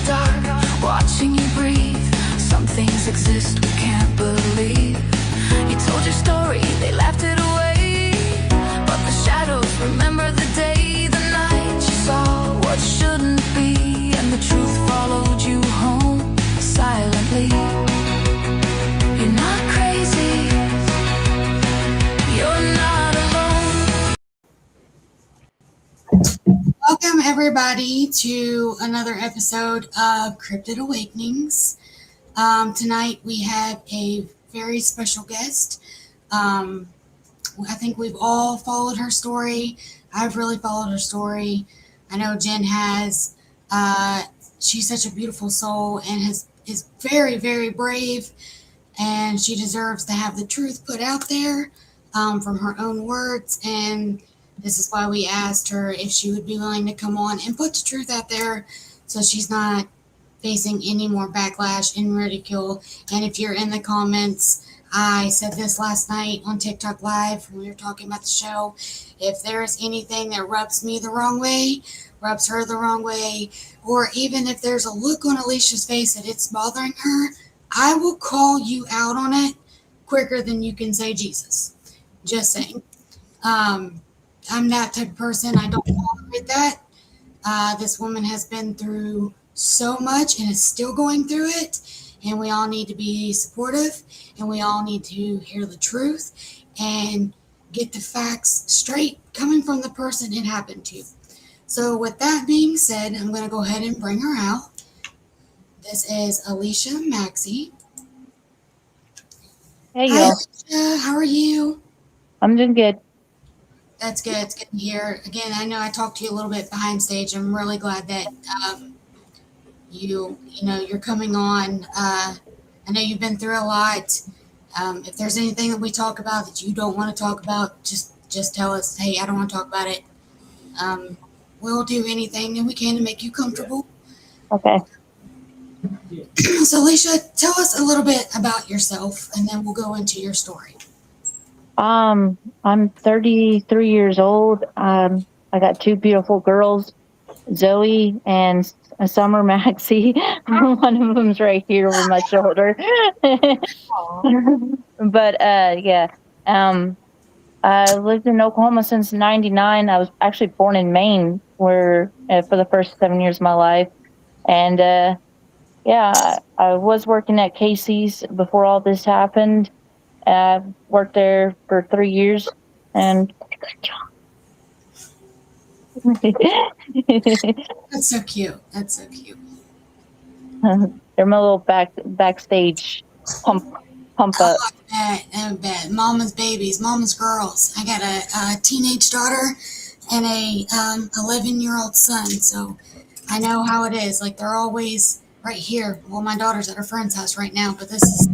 the dark, watching you breathe. Some things exist we can't believe. You told your story, they laughed it away. But the shadows remember the day, the night you saw what shouldn't be. And the truth followed you home silently. You're not crazy, you're not alone. Welcome everybody to another episode of Cryptid Awakenings. Tonight we have a very special guest. I think we've all followed her story. I've really followed her story. I know Jen has. She's such a beautiful soul and is very, very brave. And she deserves to have the truth put out there from her own words. And this is why we asked her if she would be willing to come on and put the truth out there so she's not facing any more backlash and ridicule. And if you're in the comments, I said this last night on TikTok Live when we were talking about the show. If there's anything that rubs me the wrong way, rubs her the wrong way, or even if there's a look on Alicia's face that it's bothering her, I will call you out on it quicker than you can say Jesus. Just saying. I'm that type of person. I don't tolerate that. This woman has been through so much and is still going through it. And we all need to be supportive. And we all need to hear the truth and get the facts straight coming from the person it happened to. So with that being said, I'm going to go ahead and bring her out. This is Alicia Maxey. Hey, Hi, y'all. Alicia. How are you? I'm doing good. That's good. It's good to hear. Again, I know I talked to you a little bit behind stage. I'm really glad that you're coming on. I know you've been through a lot. If there's anything that we talk about that you don't want to talk about, just tell us, hey, I don't want to talk about it. We'll do anything that we can to make you comfortable. Okay. So, Alicia, tell us a little bit about yourself, and then we'll go into your story. I'm 33 years old. I got two beautiful girls, Zoe and Summer Maxey. One of them's right here over my shoulder. But yeah. I lived in Oklahoma since '99. I was actually born in Maine, where for the first 7 years of my life, and yeah, I was working at Casey's before all this happened. I worked there for 3 years, and That's so cute. That's so cute. they're my little backstage pump up. I bet. Mama's babies, mama's girls. I got a teenage daughter and a 11-year-old son, so I know how it is. Like, they're always right here. Well, my daughter's at her friend's house right now, but this is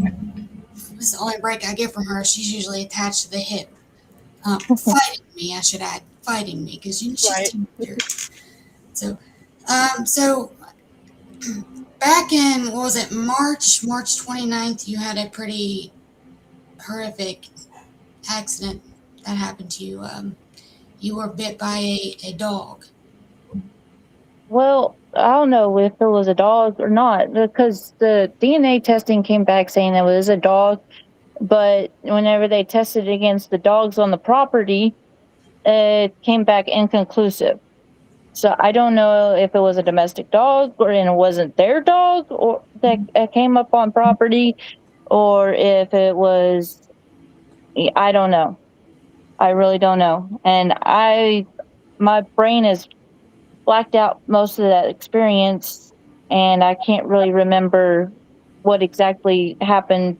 the only break I get from her. She's usually attached to the hip. Fighting me, I should add. Fighting me, because she's a teenager. So back in, what was it, March 29th, you had a pretty horrific accident that happened to you. You were bit by a dog. Well, I don't know if it was a dog or not, because the DNA testing came back saying it was a dog, but whenever they tested it against the dogs on the property, it came back inconclusive. So I don't know if it was a domestic dog and it wasn't their dog or that came up on property, or if it was, I don't know. I really don't know. And my brain is blacked out most of that experience, and I can't really remember what exactly happened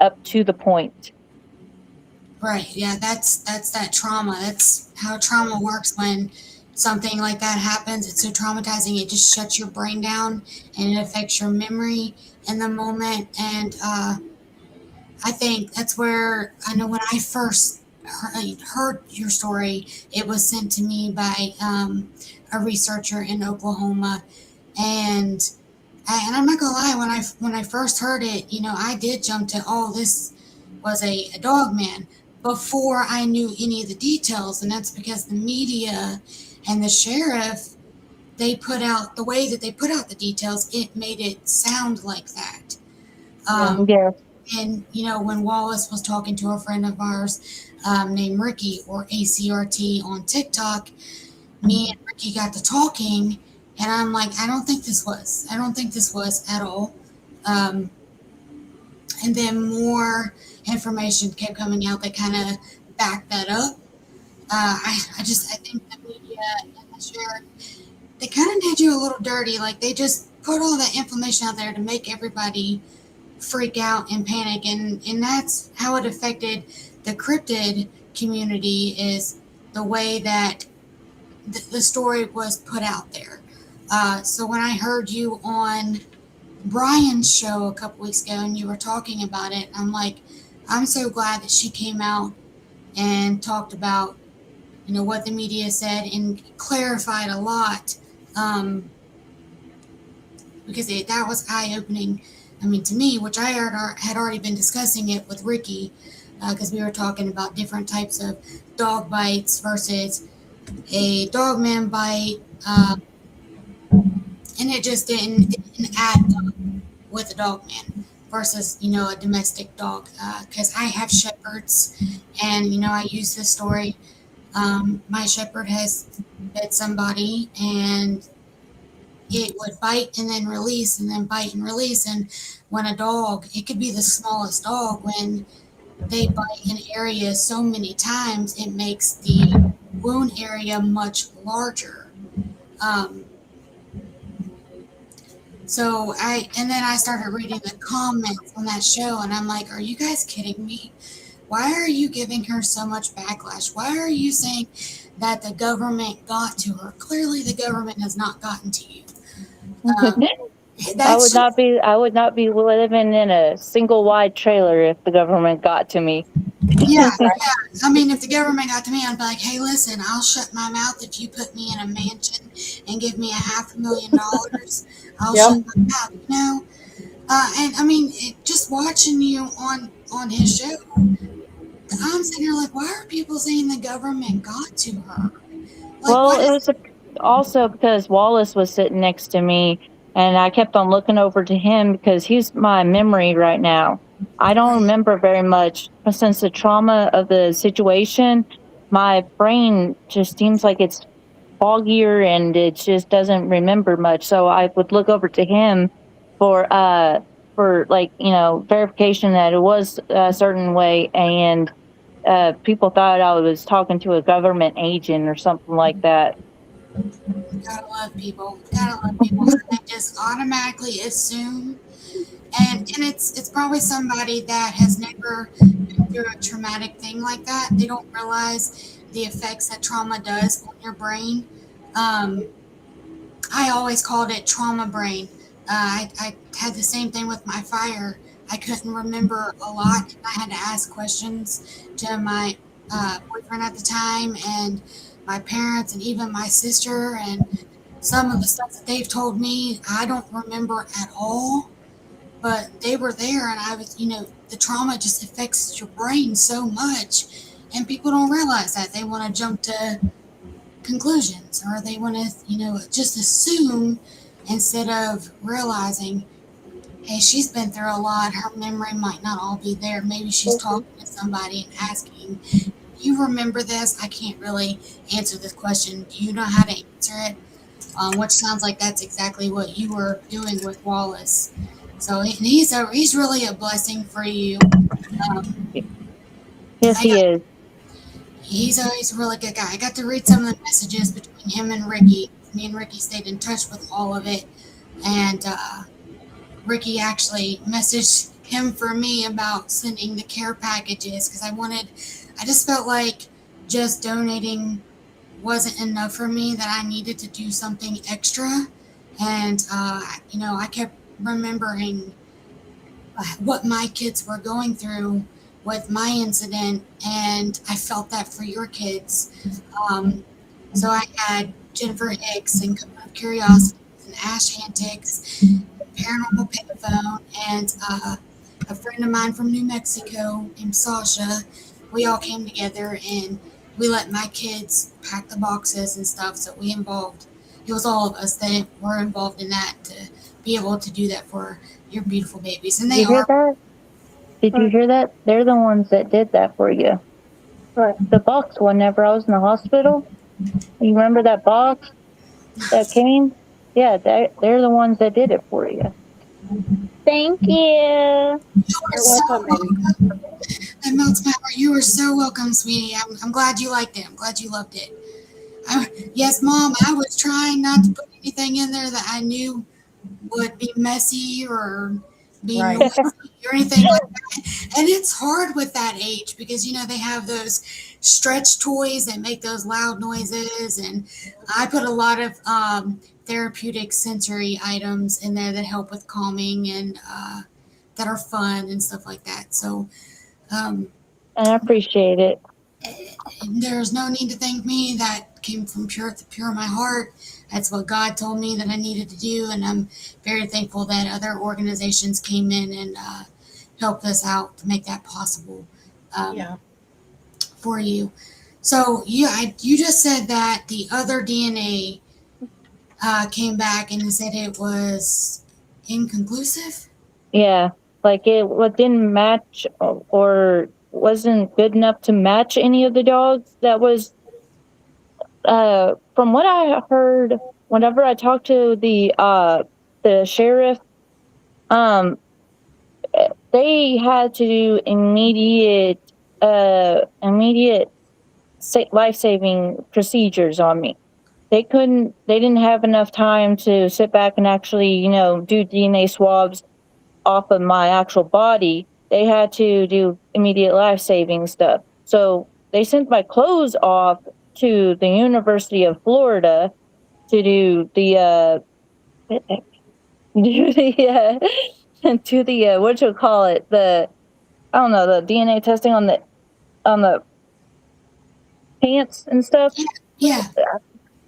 up to the point. Right. Yeah, that's that trauma. That's how trauma works. When something like that happens, it's so traumatizing. It just shuts your brain down and it affects your memory in the moment. And I think that's where I know when I first heard your story, it was sent to me by a researcher in Oklahoma. And I'm not gonna lie, when I first heard it, I did jump to, oh, this was a dog man, before I knew any of the details. And that's because the media and the sheriff they put out the way that they put out the details, it made it sound like that. Yeah. And when Wallace was talking to a friend of ours named Ricky, or ACRT, on TikTok, me and Ricky got to talking, and I'm like, I don't think this was at all. And then more information kept coming out that kind of backed that up. I think the media and the sheriff, they kind of did you a little dirty. Like, they just put all that information out there to make everybody freak out and panic, and that's how it affected the cryptid community, is the way that the story was put out there. So when I heard you on Brian's show a couple weeks ago and you were talking about it, I'm like, I'm so glad that she came out and talked about what the media said and clarified a lot, because that was eye-opening. I mean, to me, which I had already been discussing it with Ricky, because we were talking about different types of dog bites versus a dog man bite, and it just didn't add up with a dog man versus a domestic dog, because I have shepherds, and I use this story. My shepherd has bit somebody, and it would bite and then release and then bite and release. And when a dog, it could be the smallest dog, when they bite an area so many times, it makes the wound area much larger. And then I started reading the comments on that show, and I'm like, are you guys kidding me? Why are you giving her so much backlash? Why are you saying that the government got to her? Clearly the government has not gotten to you. I would not be living in a single wide trailer if the government got to me. Yeah. I mean, if the government got to me, I'd be like, hey, listen, I'll shut my mouth if you put me in a mansion and give me $500,000. I'll shut my mouth, and I mean, just watching you on his show, I'm sitting here like, why are people saying the government got to her? Well, it was also because Wallace was sitting next to me, and I kept on looking over to him because he's my memory right now. I don't remember very much since the trauma of the situation. My brain just seems like it's foggier, and it just doesn't remember much. So I would look over to him for verification that it was a certain way, and people thought I was talking to a government agent or something like that. Gotta love people. They just automatically assume, and it's probably somebody that has never been through a traumatic thing like that. They don't realize the effects that trauma does on your brain. I always called it trauma brain. I had the same thing with my fire. I couldn't remember a lot. I had to ask questions to my boyfriend at the time, and my parents, and even my sister, and some of the stuff that they've told me, I don't remember at all, but they were there, and I was, the trauma just affects your brain so much, and people don't realize that. They want to jump to conclusions, or they want to, just assume instead of realizing, hey, she's been through a lot. Her memory might not all be there. Maybe she's talking to somebody and asking, you remember this? I can't really answer this question. Do you know how to answer it? Which sounds like that's exactly what you were doing with Wallace. So he's really a blessing for you. Yes, he is. He's a really good guy. I got to read some of the messages between him and Ricky. Me and Ricky stayed in touch with all of it. And Ricky actually messaged him for me about sending the care packages, because I just felt like just donating wasn't enough for me, that I needed to do something extra. And, I kept remembering what my kids were going through with my incident, and I felt that for your kids. So I had Jennifer Hicks and Couple of Curiosities and Ash Antics, Paranormal Payphone, and a friend of mine from New Mexico named Sasha. We all came together and we let my kids pack the boxes and stuff. So we involved it was all of us that were involved in that to be able to do that for your beautiful babies. And Did they you hear are. that? Did you hear that? They're the ones that did that for you. Right. The box whenever I was in the hospital. You remember that box that came? Yeah, they're the ones that did it for you. Thank you. You are You're so welcome, baby. welcome. That melts my heart. You are so welcome, sweetie. I'm glad you liked it. I'm glad you loved it. Yes, Mom, I was trying not to put anything in there that I knew would be messy or be Right. noisy or anything like that. And it's hard with that age because, they have those stretch toys that make those loud noises. And I put a lot of therapeutic sensory items in there that help with calming and that are fun and stuff like that. So, And I appreciate it. there's no need to thank me. That came from pure of my heart. That's what God told me that I needed to do, and I'm very thankful that other organizations came in and helped us out to make that possible Yeah. for you. So you just said that the other DNA came back and said it was inconclusive. Yeah, like it didn't match or wasn't good enough to match any of the dogs. That was from what I heard whenever I talked to the sheriff. Um, they had to do immediate life-saving procedures on me. They didn't have enough time to sit back and actually, do DNA swabs off of my actual body. They had to do immediate life-saving stuff. So they sent my clothes off to the University of Florida to do the do to the what you call it, the I don't know, the DNA testing on the pants and stuff. Yeah.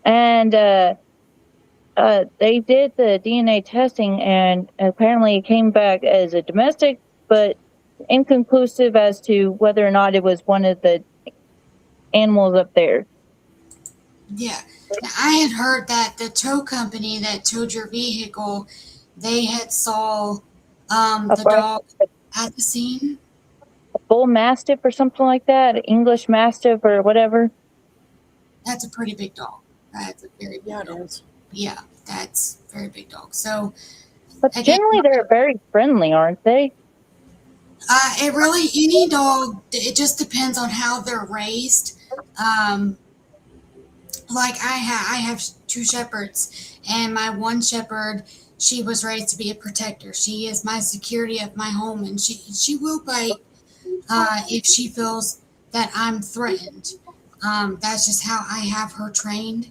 And they did the DNA testing, and apparently it came back as a domestic, but inconclusive as to whether or not it was one of the animals up there. Yeah. Now, I had heard that the tow company that towed your vehicle, they had saw the dog at the scene. A bull mastiff or something like that, an English mastiff or whatever. That's a pretty big dog. That's a very big dog. It is. Yeah, that's a very big dog. So, But again, generally they're very friendly, aren't they? it really, any dog, it just depends on how they're raised. Like I have two shepherds, and my one shepherd, she was raised to be a protector. She is my security of my home, and she will bite if she feels that I'm threatened. That's just how I have her trained.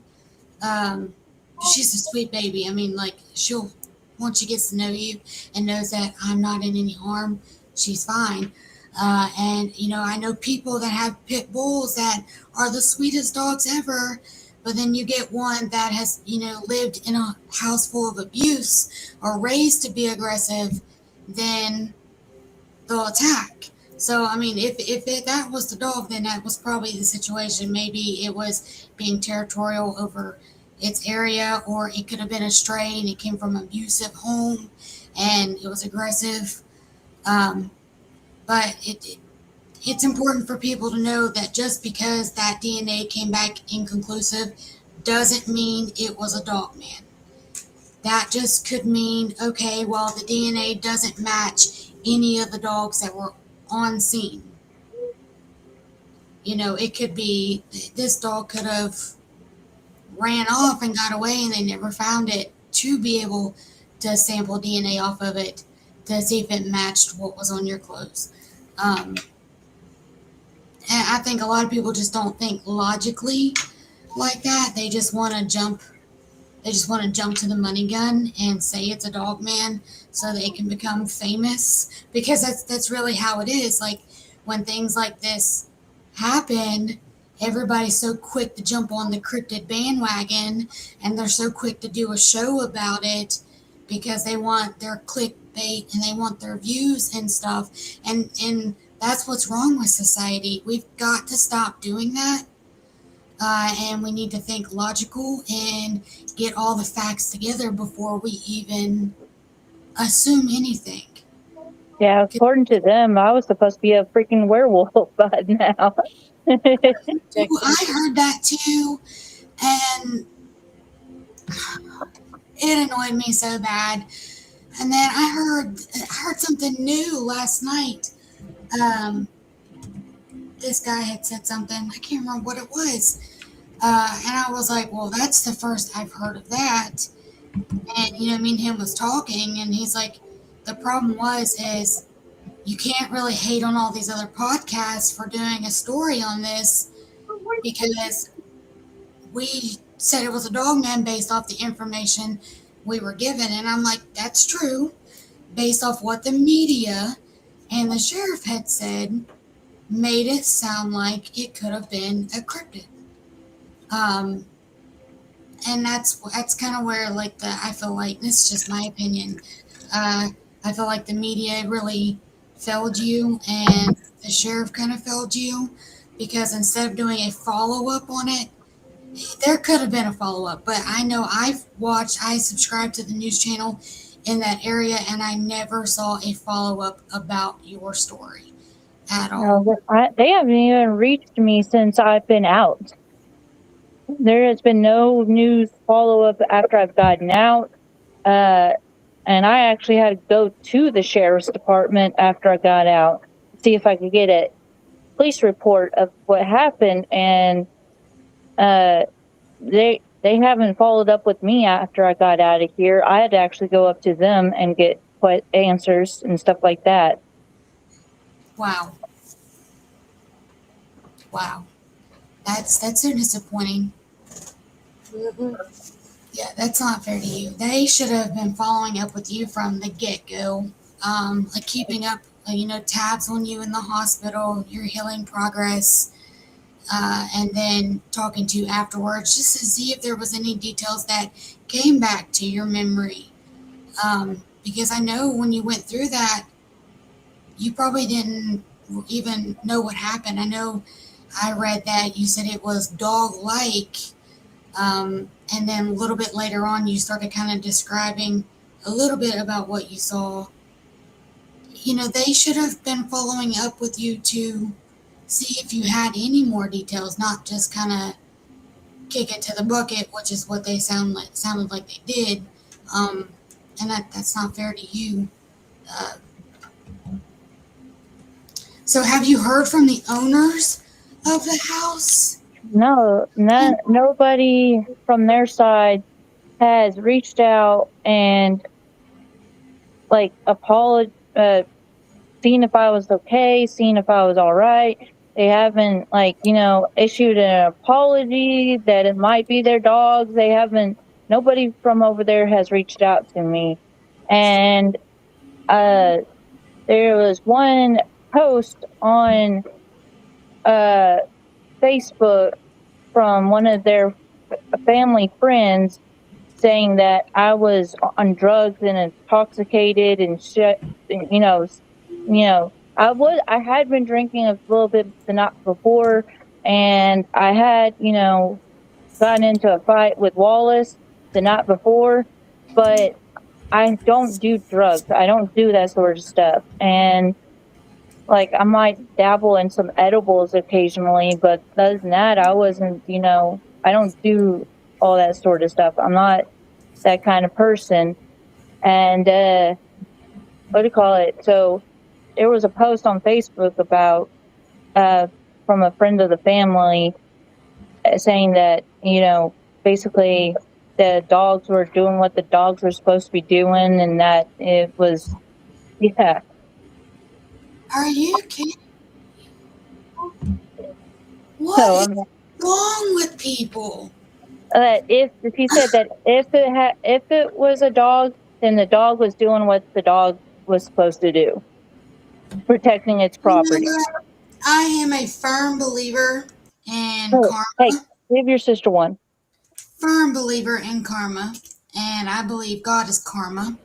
She's a sweet baby. I mean, like she'll once she gets to know you and knows that I'm not in any harm, she's fine. And I know people that have pit bulls that are the sweetest dogs ever, but then you get one that has lived in a house full of abuse or raised to be aggressive, then they'll attack. So I mean, if that was the dog, then that was probably the situation. Maybe it was being territorial over its area, or it could have been a stray and it came from an abusive home and it was aggressive. But it's important for people to know that just because that DNA came back inconclusive doesn't mean it was a dog man. That just could mean, okay, well, the DNA doesn't match any of the dogs that were on scene. It could be this dog could have ran off and got away and they never found it to be able to sample DNA off of it to see if it matched what was on your clothes. And I think a lot of people just don't think logically like that. They just want to jump to the money gun and say it's a dog man so they can become famous, because that's really how it is. Like when things like this happen, everybody's so quick to jump on the cryptid bandwagon and they're so quick to do a show about it because they want their clickbait and they want their views and stuff. And that's what's wrong with society. We've got to stop doing that. and we need to think logical and get all the facts together before we even assume anything. Yeah, according to them, I was supposed to be a freaking werewolf by now. I heard that too, and it annoyed me so bad. And then I heard something new last night. This guy had said something. I can't remember what it was. And I was like, well, that's the first I've heard of that. And, me and him was talking, and he's like, the problem is you can't really hate on all these other podcasts for doing a story on this because we said it was a dog man based off the information we were given. And I'm like, that's true. Based off what the media and the sheriff had said, made it sound like it could have been a cryptid. And that's kind of where I feel like, this is just my opinion. I feel like the media really failed you, and the sheriff kind of failed you, because instead of doing a follow-up on it, there could have been a follow-up, but I know I subscribed to the news channel in that area, and I never saw a follow-up about your story at all. No, they haven't even reached me since I've been out. There has been no news follow-up after I've gotten out. And I actually had to go to the sheriff's department after I got out to see if I could get a police report of what happened. And they haven't followed up with me after I got out of here. I had to actually go up to them and get answers and stuff like that. Wow. That's so disappointing. Yeah, that's not fair to you. They should have been following up with you from the get-go, like keeping up, tabs on you in the hospital, your healing progress, and then talking to you afterwards just to see if there was any details that came back to your memory. Because I know when you went through that, you probably didn't even know what happened. I know I read that you said it was dog-like, and then a little bit later on, you started kind of describing a little bit about what you saw. They should have been following up with you to see if you had any more details, not just kind of kick it to the bucket, which is what they sounded like they did. And that's not fair to you. So have you heard from the owners of the house? No, nobody from their side has reached out and seen if I was okay, seen if I was all right. They haven't issued an apology that it might be their dogs. They haven't. Nobody from over there has reached out to me, and there was one post on Facebook from one of their family friends saying that I was on drugs and intoxicated and shit. I had been drinking a little bit the night before, and I had gotten into a fight with Wallace the night before, but I don't do drugs. I don't do that sort of stuff. And I might dabble in some edibles occasionally, but other than that, I wasn't, I don't do all that sort of stuff. I'm not that kind of person. And, what do you call it? So there was a post on Facebook about, from a friend of the family saying that, basically the dogs were doing what the dogs were supposed to be doing, and that it was, yeah. Are you kidding? What is wrong with people? If he said that if it was a dog, then the dog was doing what the dog was supposed to do, protecting its property. I am a firm believer in karma. Hey, give your sister one. Firm believer in karma, and I believe God is karma.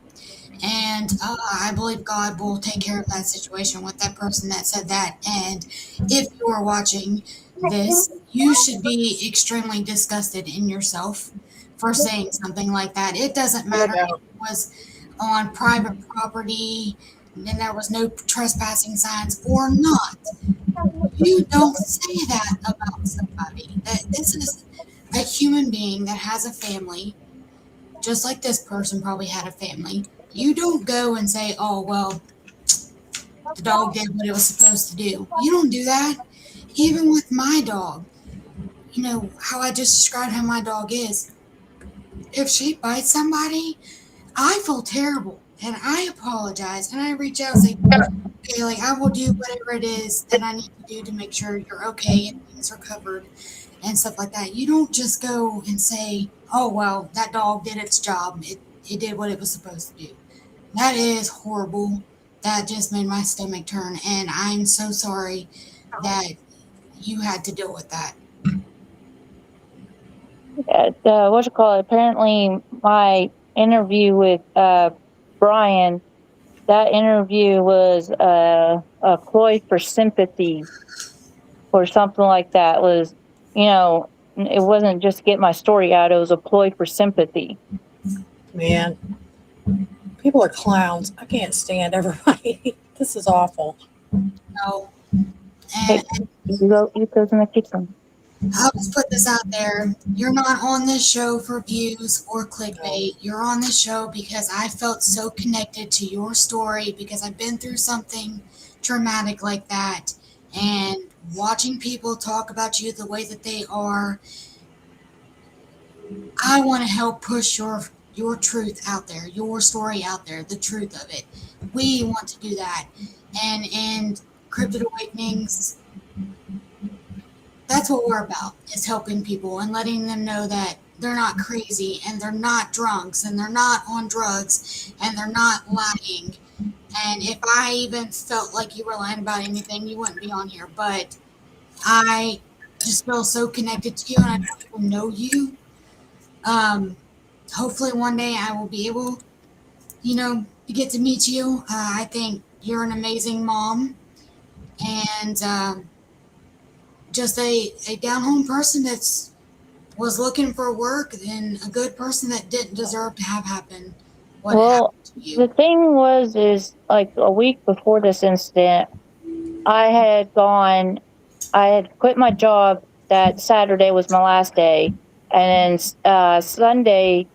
And I believe God will take care of that situation with that person that said that. And if you're watching, this, you should be extremely disgusted in yourself for saying something like that. It doesn't No matter if doubt. it was on private property and there was no trespassing signs or not. You don't say that about somebody. That this is a human being that has a family, just like this person probably had a family. You don't go and say, "Oh, well, the dog did what it was supposed to do." You don't do that. Even with my dog, you know how I just described how my dog is. If she bites somebody, I feel terrible and I apologize and I reach out and say, "Okay, like I will do whatever it is that I need to do to make sure you're okay and things are covered and stuff like that." You don't just go and say, "Oh, well, that dog did its job. It did what it was supposed to do." That is horrible. That just made my stomach turn, and I'm so sorry that you had to deal with that. What you call it? Apparently, my interview with Brian, that interview was a ploy for sympathy or something like that. Was, you know, it wasn't just to get my story out; it was a ploy for sympathy. Man, people are clowns. I can't stand everybody. This is awful. No. Hey, And you goes in the kitchen. I'll just put this out there. You're not on this show for views or clickbait. You're on this show because I felt so connected to your story because I've been through something traumatic like that. And watching people talk about you the way that they are, I want to help push your truth out there, your story out there, the truth of it. We want to do that. And Cryptid Awakenings, that's what we're about, is helping people and letting them know that they're not crazy and they're not drunks and they're not on drugs and they're not lying. And if I even felt like you were lying about anything, you wouldn't be on here. But I just feel so connected to you and I don't even know you. Hopefully one day I will be able, to get to meet you. I think you're an amazing mom and just a down home person that's was looking for work and a good person that didn't deserve to have happen what Well, happened to you. the thing is like a week before this incident, I had quit my job. That Saturday was my last day. And then Sunday,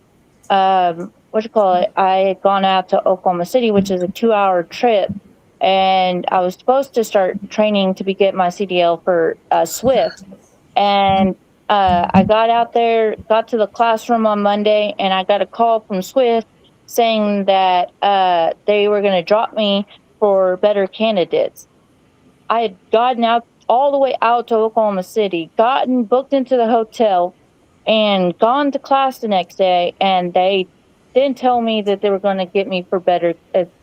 what you call it? I had gone out to Oklahoma City, which is a 2-hour trip. And I was supposed to start training to get my CDL for Swift. And I got out there, got to the classroom on Monday, and I got a call from Swift saying that they were going to drop me for better candidates. I had gotten out all the way out to Oklahoma City, gotten booked into the hotel, and gone to class the next day, and they didn't tell me that they were going to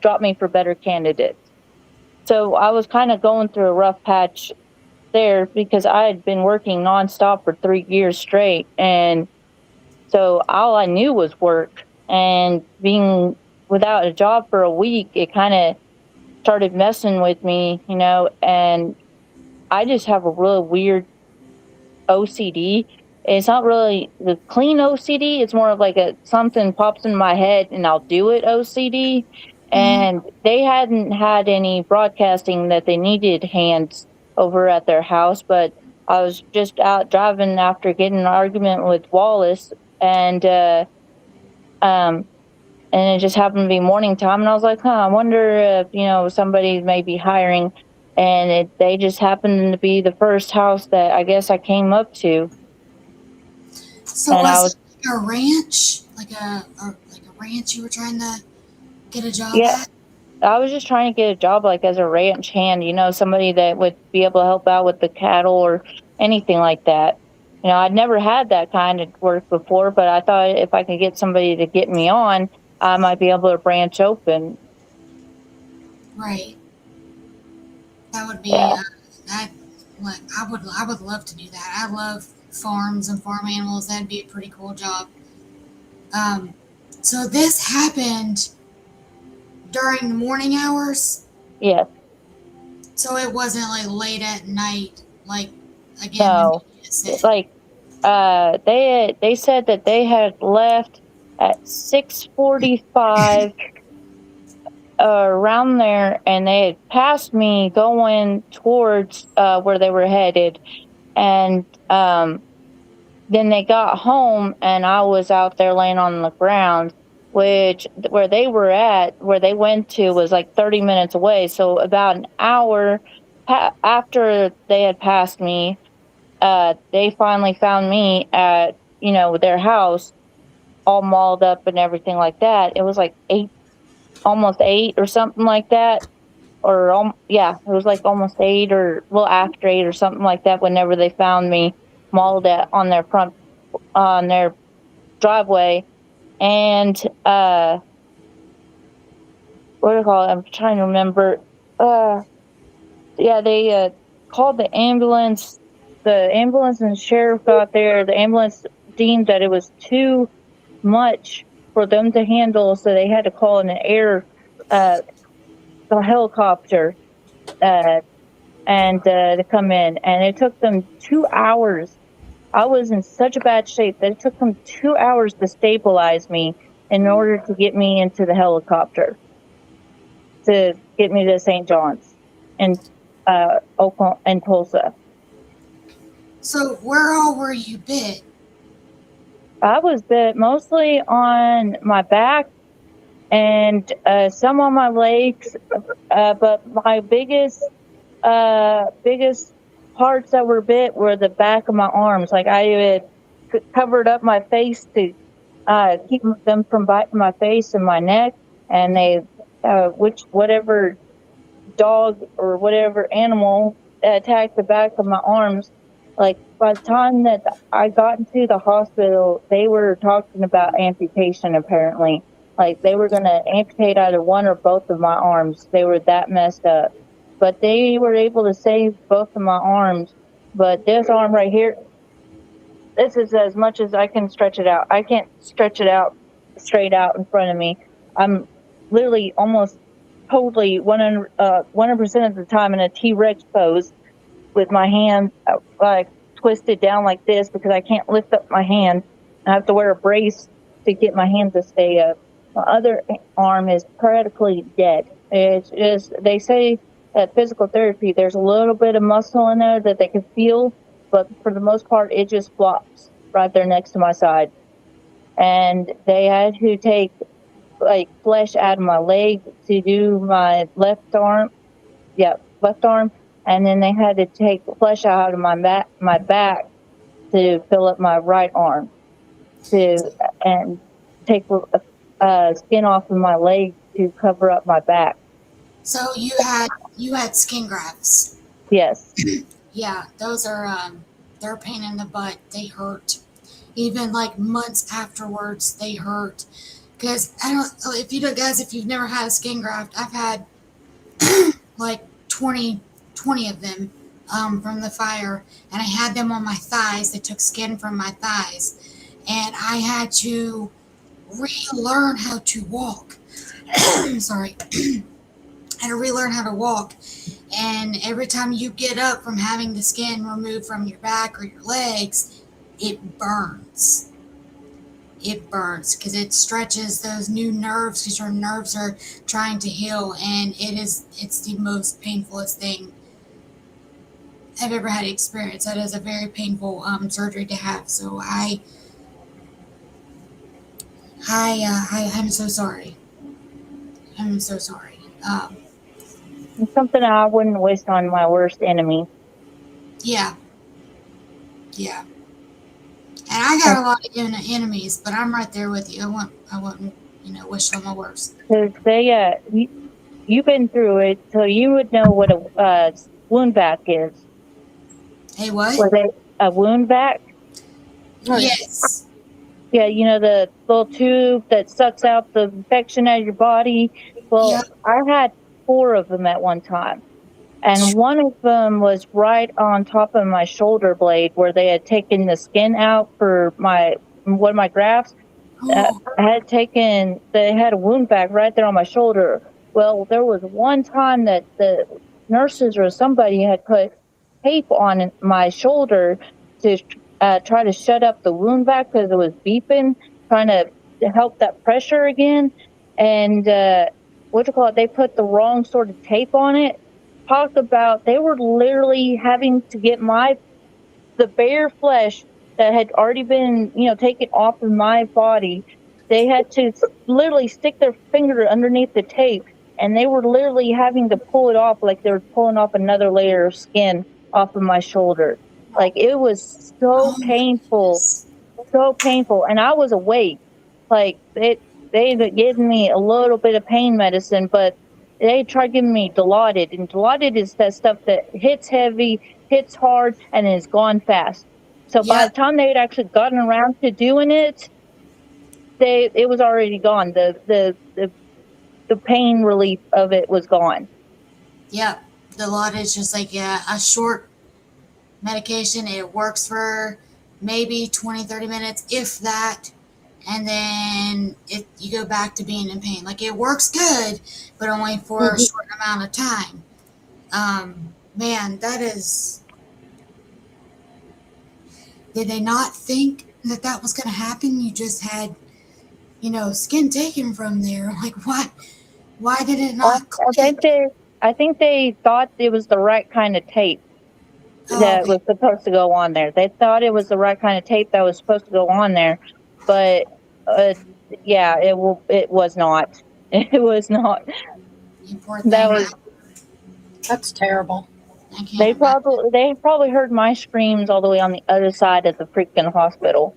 drop me for better candidates. So I was kind of going through a rough patch there because I had been working nonstop for 3 years straight. And so all I knew was work, and being without a job for a week, it kind of started messing with me, and I just have a really weird OCD. It's not really the clean OCD. It's more of like something pops in my head and I'll do it OCD. And they hadn't had any broadcasting that they needed hands over at their house, but I was just out driving after getting an argument with Wallace, and it just happened to be morning time, and I was like, I wonder if somebody may be hiring, and they just happened to be the first house that I guess I came up to. So And I was was, it like a ranch, like a ranch you were trying to get a job yeah, at? I was just trying to get a job like as a ranch hand, somebody that would be able to help out with the cattle or anything like that. I'd never had that kind of work before, but I thought if I could get somebody to get me on, I might be able to branch open. Right. That would be. Yeah. I would love to do that. I love farms and farm animals. That'd be a pretty cool job. So this happened during the morning hours. Yeah. So it wasn't like late at night, like again when No, you said? like they said that they had left at 6:45 around there, and they had passed me going towards where they were headed, and then they got home, and I was out there laying on the ground, which where they were at, where they went to, was like 30 minutes away. So about an hour after they had passed me, they finally found me at, their house, all mauled up and everything like that. It was like eight, almost eight or something like that. Or, yeah, it was like almost eight or a little after eight or something like that whenever they found me mauled on their on their driveway. And what do you call it? I'm trying to remember. Yeah, they called the ambulance. The ambulance and the sheriff got there. The ambulance deemed that it was too much for them to handle, so they had to call in the helicopter, and to come in. And it took them 2 hours. I was in such a bad shape that it took them 2 hours to stabilize me in order to get me into the helicopter to get me to St. John's and Oklahoma and Tulsa. So where all were you bit? I was bit mostly on my back and some on my legs, but my biggest parts that were bit were the back of my arms. Like I had covered up my face to keep them from biting my face and my neck, and they whatever dog or whatever animal attacked the back of my arms. Like by the time that I got into the hospital, they were talking about amputation. Apparently, like they were going to amputate either one or both of my arms. They were that messed up, but they were able to save both of my arms. But this arm right here, this is as much as I can stretch it out. I can't stretch it out straight out in front of me. I'm literally almost totally 100% of the time in a T-Rex pose with my hand like twisted down like this because I can't lift up my hand. I have to wear a brace to get my hand to stay up. My other arm is practically dead. It's just, they say at physical therapy, there's a little bit of muscle in there that they can feel, but for the most part, it just flops right there next to my side. And they had to take like flesh out of my leg to do my left arm. Yeah, left arm. And then they had to take flesh out of my back to fill up my right arm and take skin off of my leg to cover up my back. So you had skin grafts. Yes. Yeah, those are they're a pain in the butt. They hurt. Even like months afterwards, they hurt. Because I don't, if you've never had a skin graft, I've had like 20 of them from the fire, and I had them on my thighs. They took skin from my thighs, and I had to relearn how to walk. Sorry. I had to relearn how to walk. And every time you get up from having the skin removed from your back or your legs, it burns. It burns because it stretches those new nerves because your nerves are trying to heal, and it's the most painfulest thing I've ever had to experience. That is a very painful surgery to have. So I'm so sorry. I'm so sorry. It's something I wouldn't wish on my worst enemy. Yeah. Yeah. And I got a lot of enemies, but I'm right there with you. I wouldn't, wish on my worst. Because you've been through it, so you would know what a wound vac is. Hey, what? Was it a wound vac? Yes. Yeah, the little tube that sucks out the infection out of your body. Well, Yep. I had 4 of them at one time. And one of them was right on top of my shoulder blade where they had taken the skin out for one of my grafts. They had a wound vac right there on my shoulder. Well, there was one time that the nurses or somebody had put tape on my shoulder to try to shut up the wound back because it was beeping, trying to help that pressure again. And what you call it? They put the wrong sort of tape on it. Talk about they were literally having to get the bare flesh that had already been, taken off of my body. They had to literally stick their finger underneath the tape, and they were literally having to pull it off like they were pulling off another layer of skin off of my shoulder. Like it was Oh my goodness. so painful, and I was awake. Like they had given me a little bit of pain medicine, but they tried giving me Dilaudid, and Dilaudid is that stuff that hits heavy, hits hard, and is gone fast. So by the Yep. time they had actually gotten around to doing it, it was already gone. The pain relief of it was gone. Yep. The lot is just like a short medication. It works for maybe 20-30 minutes, if that. And then you go back to being in pain. Like it works good, but only for a short amount of time. Man, that is. Did they not think that was going to happen? You just had, skin taken from there. Like what? Why did it not click? I think they thought it was the right kind of tape that Okay. was supposed to go on there. They thought it was the right kind of tape that was supposed to go on there, but yeah, it was not. It was not. You poor That thing. was. That's terrible. I can't They imagine. probably heard my screams all the way on the other side of the freaking hospital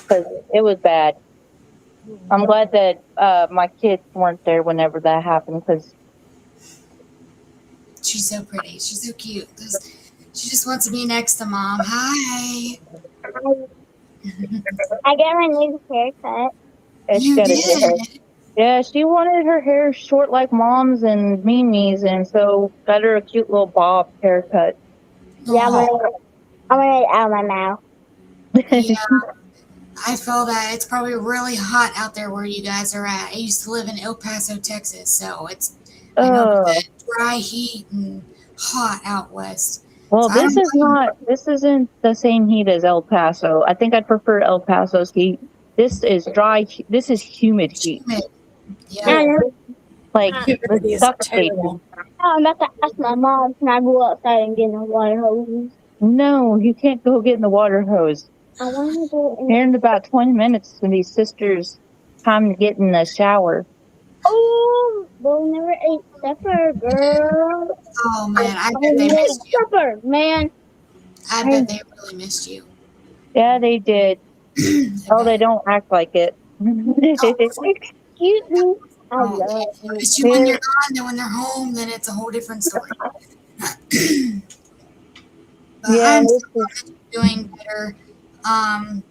because it was bad. I'm glad that my kids weren't there whenever that happened because She's so pretty. She's so cute. She just wants to be next to mom. Hi. I got my new haircut. she You got a good hair. did. Yeah, she wanted her hair short like mom's and Mimi's, and so got her a cute little bob haircut. Yeah, Oh, I'm gonna get it out of my mouth. yeah. I feel that it's probably really hot out there where you guys are at. I used to live in El Paso, Texas, so I know Oh, that dry heat and hot out west. well, So I don't this isn't the same heat as El Paso. I think I'd prefer El Paso's heat. This is dry. This is humid heat. blame it. I Yeah. know. Like Humidity it's is suffocating. terrible. I'm about to ask my mom, can I go outside and get in the water hose? No, you can't go get in the water hose. I want to go in. Here in about 20 minutes, it's gonna be sister's time to get in the shower. Oh, but we never ate supper, girl. Oh man, I I bet they made missed you. supper, man. I bet they really missed you. Yeah, they did. I Oh, they bet. don't act like it. Excuse me. I Oh, love they you. miss you when you're gone. Then when they're home, then it's a whole different story. But Yeah, I'm this so is, glad that you're doing better. Um,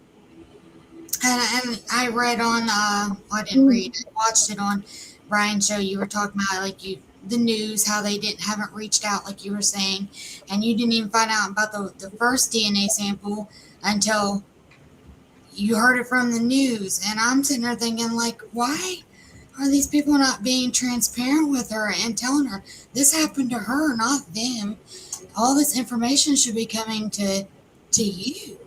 and I read on, I didn't read, I watched it on Ryan's show. You were talking about like the news, how they haven't reached out, like you were saying, and you didn't even find out about the first DNA sample until you heard it from the news. And I'm sitting there thinking, like, why are these people not being transparent with her and telling her this happened to her, not them? All this information should be coming to you.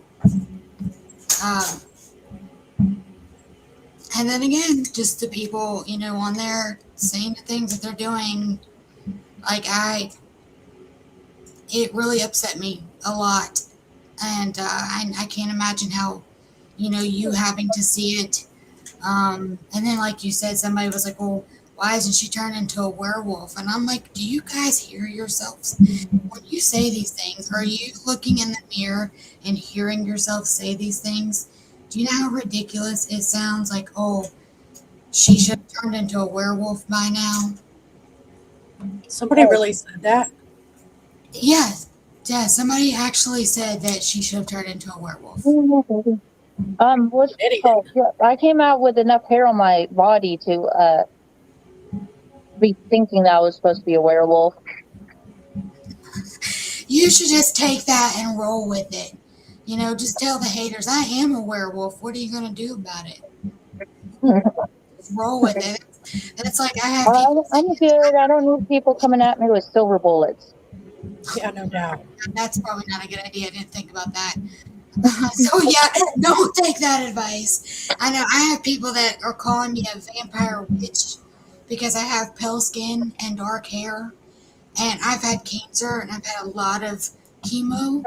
Um, and then again, just the people, on there saying the things that they're doing, like it really upset me a lot. And I can't imagine how, you having to see it. And then, like you said, somebody was like, well, why isn't she turned into a werewolf? And I'm like, do you guys hear yourselves? When you say these things, are you looking in the mirror and hearing yourself say these things? Do you know how ridiculous it sounds? Like, oh, she should have turned into a werewolf by now. Somebody really said that. Yeah, somebody actually said that she should have turned into a werewolf. what's it Idiot. called? Yeah, I came out with enough hair on my body to be thinking that I was supposed to be a werewolf. You should just take that and roll with it. Just tell the haters, I am a werewolf. What are you going to do about it? Just roll with it. That's like I have people I'm good. I don't need people coming at me with silver bullets. Yeah, no doubt. That's probably not a good idea. I didn't think about that. So yeah, don't take that advice. I know I have people that are calling me a vampire witch because I have pale skin and dark hair, and I've had cancer and I've had a lot of chemo,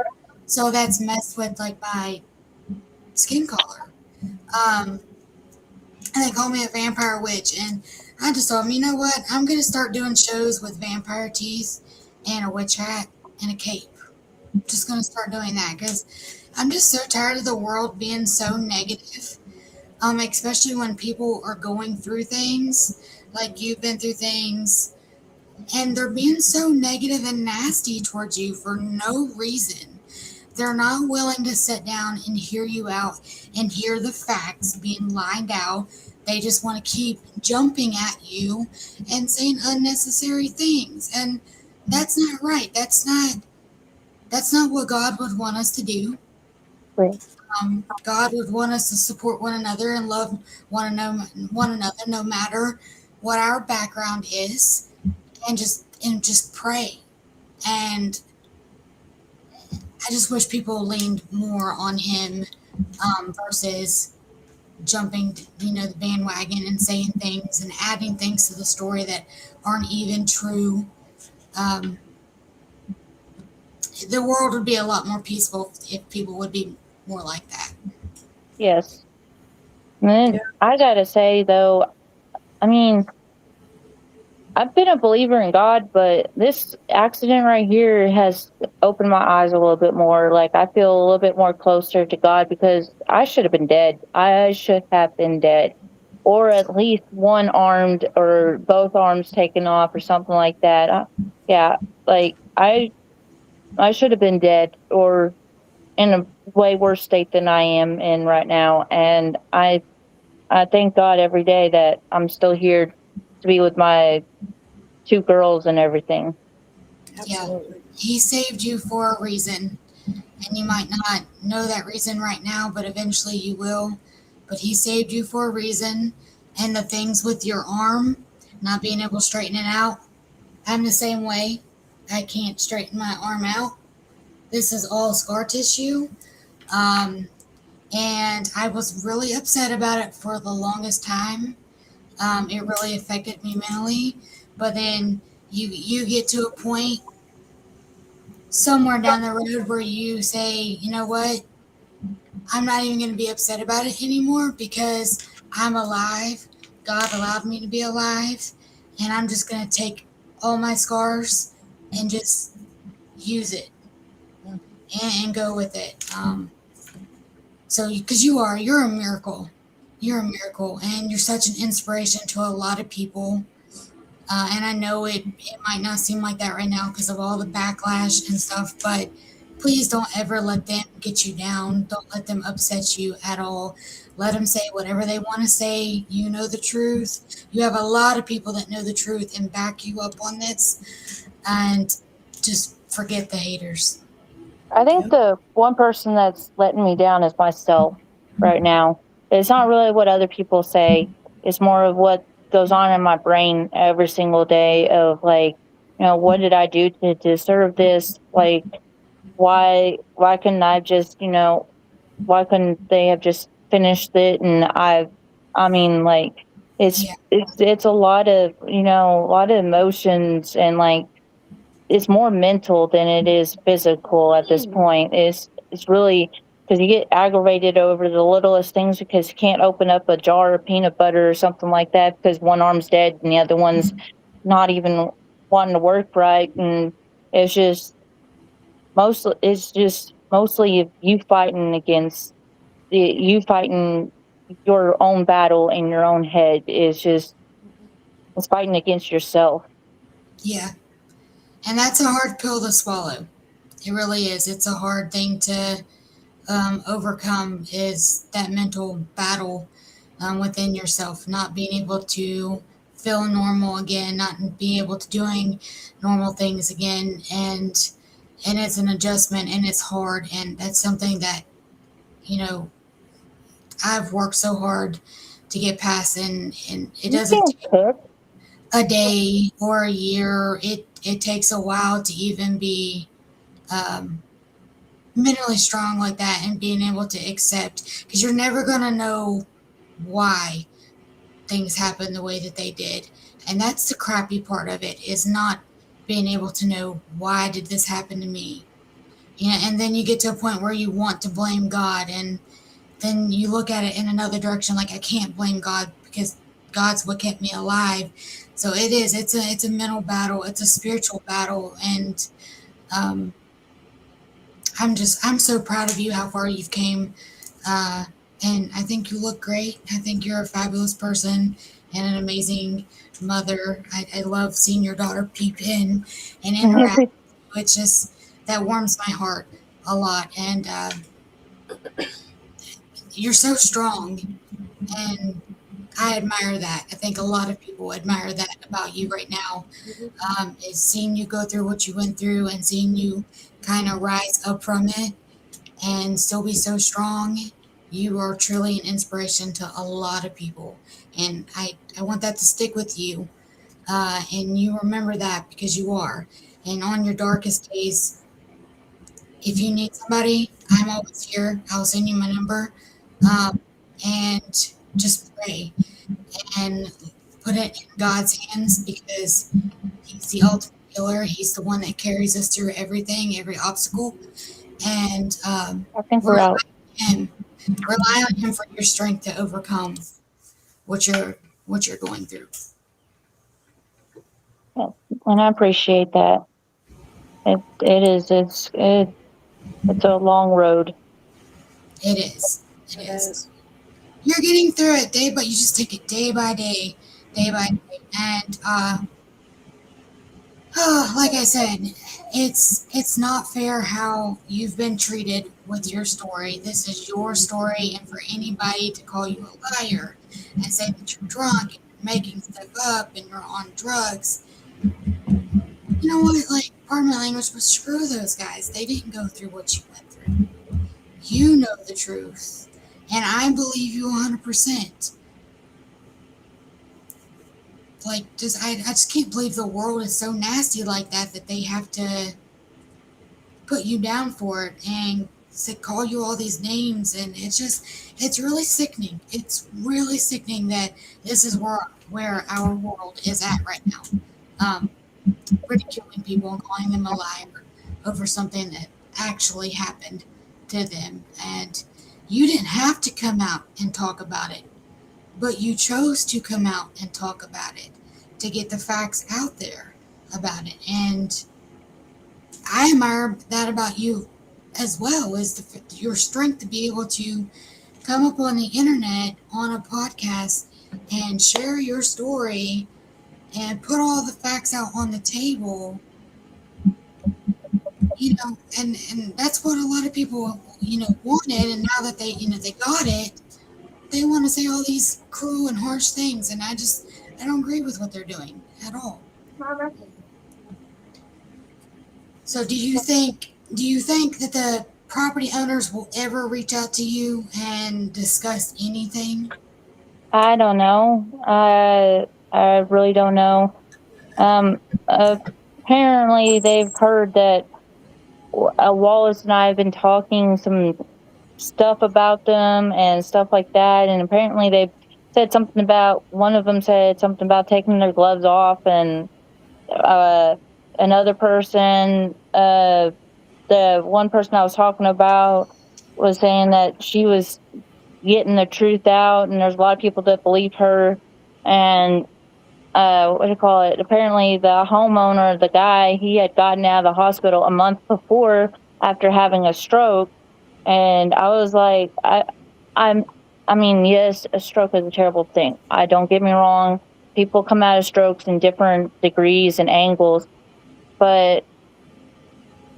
so that's messed with like my skin color. Um, and they call me a vampire witch, and I just told them, you know what? I'm gonna start doing shows with vampire teeth and a witch hat and a cape. Just gonna start doing that because I'm just so tired of the world being so negative. Especially when people are going through things like you've been through things, and they're being so negative and nasty towards you for no reason. They're not willing to sit down and hear you out and hear the facts being lined out. They just want to keep jumping at you and saying unnecessary things. And that's not right. That's not what God would want us to do. Right. God would want us to support one another and love one another, no matter what our background is, and just pray. And I just wish people leaned more on Him, versus jumping, the bandwagon and saying things and adding things to the story that aren't even true. Um, the world would be a lot more peaceful if people would be more like that. Yes. And then Yeah. I gotta say though, I mean, I've been a believer in God, but this accident right here has opened my eyes a little bit more. Like I feel a little bit more closer to God because I should have been dead. I should have been dead, or at least one armed or both arms taken off or something like that. Yeah, like I should have been dead or in a way worse state than I am in right now. And I thank God every day that I'm still here to be with my two girls and everything. Yeah. Absolutely. He saved you for a reason, and you might not know that reason right now, but eventually you will. But He saved you for a reason, and the things with your arm not being able to straighten it out, I'm the same way. I can't straighten my arm out. This is all scar tissue. Um, and I was really upset about it for the longest time. It really affected me mentally. But then you get to a point somewhere down the road where you say, you know what, I'm not even going to be upset about it anymore because I'm alive. God allowed me to be alive, and I'm just going to take all my scars and just use it and go with it. So, because you're a miracle. You're a miracle, and you're such an inspiration to a lot of people. And I know it might not seem like that right now because of all the backlash and stuff, but please don't ever let them get you down. Don't let them upset you at all. Let them say whatever they want to say. You know the truth. You have a lot of people that know the truth and back you up on this. And just forget the haters. I think the one person that's letting me down is myself right now. It's not really what other people say. It's more of what goes on in my brain every single day of like, what did I do to deserve this? Like, why couldn't I just, why couldn't they have just finished it? And I mean, like, Yeah, it's a lot of, a lot of emotions and like, it's more mental than it is physical at this point. It's really because you get aggravated over the littlest things because you can't open up a jar of peanut butter or something like that because one arm's dead and the other one's not even wanting to work right, and it's just mostly you fighting against you fighting your own battle in your own head. It's fighting against yourself. yeah. And that's a hard pill to swallow. It really is. It's a hard thing to overcome, is that mental battle within yourself, not being able to feel normal again, not being able to doing normal things again, and it's an adjustment and it's hard, and that's something that you know I've worked so hard to get past, and it You doesn't can't take, cook. a day or a year. It takes a while to even be um, mentally strong like that and being able to accept, because you're never going to know why things happen the way that they did. And that's the crappy part of it, is not being able to know, why did this happen to me? Yeah, and then you get to a point where you want to blame God, and then you look at it in another direction, like, I can't blame God because God's what kept me alive. So it's a mental battle, it's a spiritual battle, and um, I'm so proud of you, how far you've came, uh, and I think you look great. I think you're a fabulous person and an amazing mother. I love seeing your daughter peep in and interact. It's just, that warms my heart a lot, and you're so strong, and I admire that. I think a lot of people admire that about you right now. Is seeing you go through what you went through and seeing you kind of rise up from it and still be so strong. You are truly an inspiration to a lot of people, and I want that to stick with you. And you remember that, because you are. And on your darkest days, if you need somebody, I'm always here. I'll send you my number. Um, and just pray and put it in God's hands, because He's the ultimate healer. He's the one that carries us through everything, every obstacle. And I think we're out. Him. Rely on Him for your strength to overcome what you're going through. And I appreciate that. It's a long road. It is. It is. You're getting through it but you just take it day by day, and like I said, it's not fair how you've been treated with your story. This is your story, and for anybody to call you a liar and say that you're drunk and you're making stuff up and you're on drugs, you know what? Like, pardon my language, but screw those guys. They didn't go through what you went through. You know the truth, and I believe you 100%. Like, I just can't believe the world is so nasty like that they have to put you down for it and call you all these names, and it's really sickening. It's really sickening that this is where our world is at right now. Ridiculing people and calling them a liar over something that actually happened to them. And you didn't have to come out and talk about it, but you chose to come out and talk about it to get the facts out there about it. And I admire that about you as well, is your strength to be able to come up on the internet on a podcast and share your story and put all the facts out on the table, and that's what a lot of people, wanted. And now that they got it, they want to say all these cruel and harsh things. And I don't agree with what they're doing at all. So do you think that the property owners will ever reach out to you and discuss anything? I don't know. I really don't know. Apparently they've heard that Wallace and I have been talking some stuff about them and stuff like that, and apparently they've said something about, one of them said something about taking their gloves off, and another person, the one person I was talking about, was saying that she was getting the truth out, and there's a lot of people that believe her. And what do you call it? Apparently, the homeowner, the guy, he had gotten out of the hospital a month before after having a stroke. And I was like, I mean, yes, a stroke is a terrible thing. Don't get me wrong. People come out of strokes in different degrees and angles, but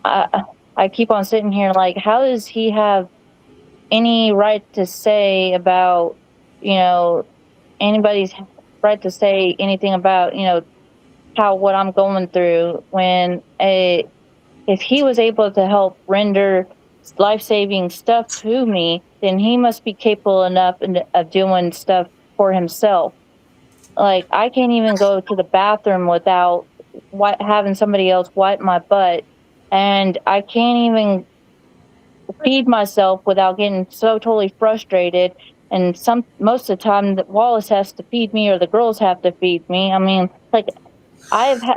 I keep on sitting here like, how does he have any right to say about, anybody's right to say anything about, what I'm going through, when if he was able to help render life-saving stuff to me, then he must be capable enough of doing stuff for himself. Like, I can't even go to the bathroom without having somebody else wipe my butt, and I can't even feed myself without getting so totally frustrated. And most of the time, Wallace has to feed me, or the girls have to feed me. I mean, like,